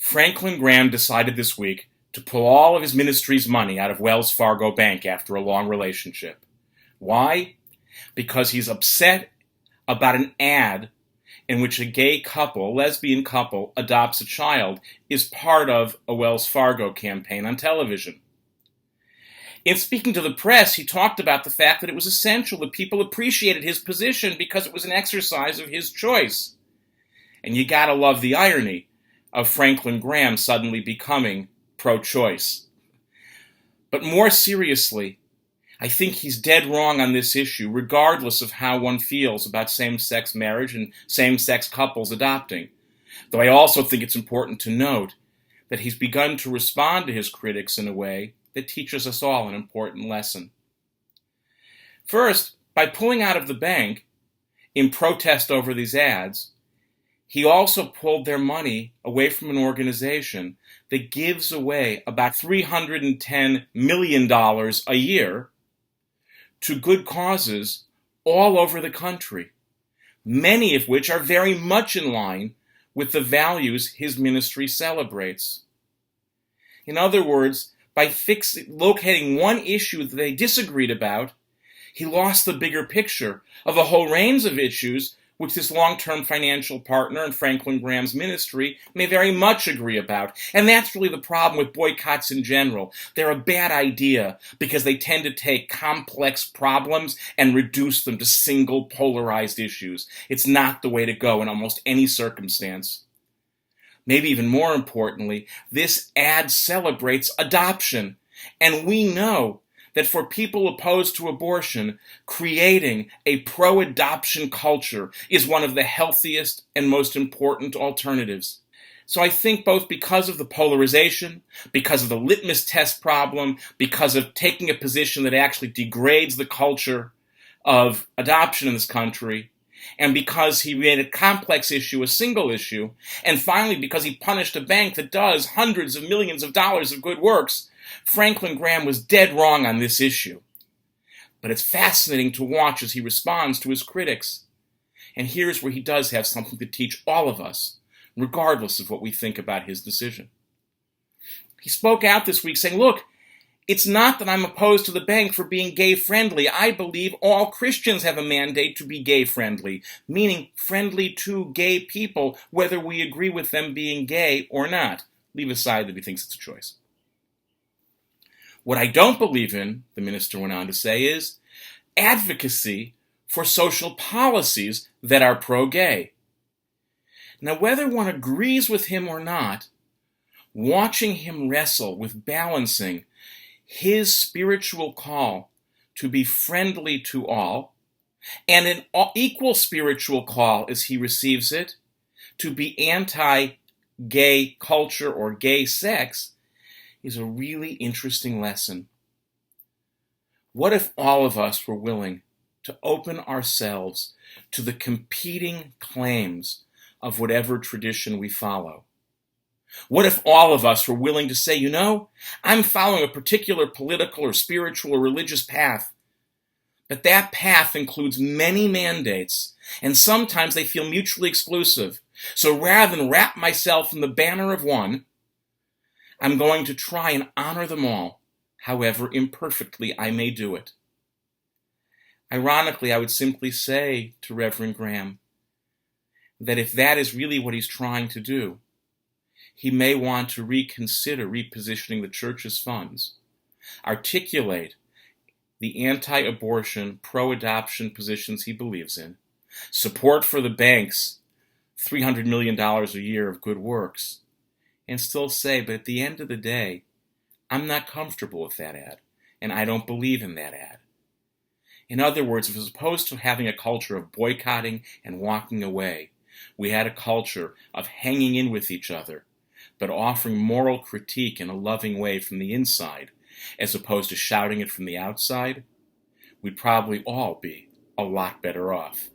Franklin Graham decided this week to pull all of his ministry's money out of Wells Fargo Bank after a long relationship. Why? Because he's upset about an ad in which a gay couple, a lesbian couple, adopts a child is part of a Wells Fargo campaign on television. In speaking to the press, he talked about the fact that it was essential that people appreciated his position because it was an exercise of his choice. And you gotta love the irony of Franklin Graham suddenly becoming pro-choice. But more seriously, I think he's dead wrong on this issue, regardless of how one feels about same-sex marriage and same-sex couples adopting. Though I also think it's important to note that he's begun to respond to his critics in a way that teaches us all an important lesson. First, by pulling out of the bank in protest over these ads, he also pulled their money away from an organization that gives away about $310 million a year to good causes all over the country, many of which are very much in line with the values his ministry celebrates. In other words, by locating one issue that they disagreed about, he lost the bigger picture of a whole range of issues which his long-term financial partner and Franklin Graham's ministry may very much agree about. And that's really the problem with boycotts in general. They're a bad idea because they tend to take complex problems and reduce them to single polarized issues. It's not the way to go in almost any circumstance. Maybe even more importantly, this ad celebrates adoption. And we know that for people opposed to abortion, creating a pro-adoption culture is one of the healthiest and most important alternatives. So I think both because of the polarization, because of the litmus test problem, because of taking a position that actually degrades the culture of adoption in this country, and because he made a complex issue a single issue, and finally because he punished a bank that does hundreds of millions of dollars of good works, Franklin Graham was dead wrong on this issue. But it's fascinating to watch as he responds to his critics. And here's where he does have something to teach all of us, regardless of what we think about his decision. He spoke out this week saying, look, it's not that I'm opposed to the bank for being gay-friendly. I believe all Christians have a mandate to be gay-friendly, meaning friendly to gay people, whether we agree with them being gay or not. Leave aside that he thinks it's a choice. What I don't believe in, the minister went on to say, is advocacy for social policies that are pro-gay. Now, whether one agrees with him or not, watching him wrestle with balancing his spiritual call to be friendly to all, and an equal spiritual call as he receives it, to be anti-gay culture or gay sex, is a really interesting lesson. What if all of us were willing to open ourselves to the competing claims of whatever tradition we follow? What if all of us were willing to say, I'm following a particular political or spiritual or religious path, but that path includes many mandates, and sometimes they feel mutually exclusive. So rather than wrap myself in the banner of one, I'm going to try and honor them all, however imperfectly I may do it. Ironically, I would simply say to Reverend Graham that if that is really what he's trying to do, he may want to reconsider repositioning the church's funds, articulate the anti-abortion, pro-adoption positions he believes in, support for the bank's $300 million a year of good works, and still say, but at the end of the day, I'm not comfortable with that ad, and I don't believe in that ad. In other words, as opposed to having a culture of boycotting and walking away, we had a culture of hanging in with each other, but offering moral critique in a loving way from the inside, as opposed to shouting it from the outside, we'd probably all be a lot better off.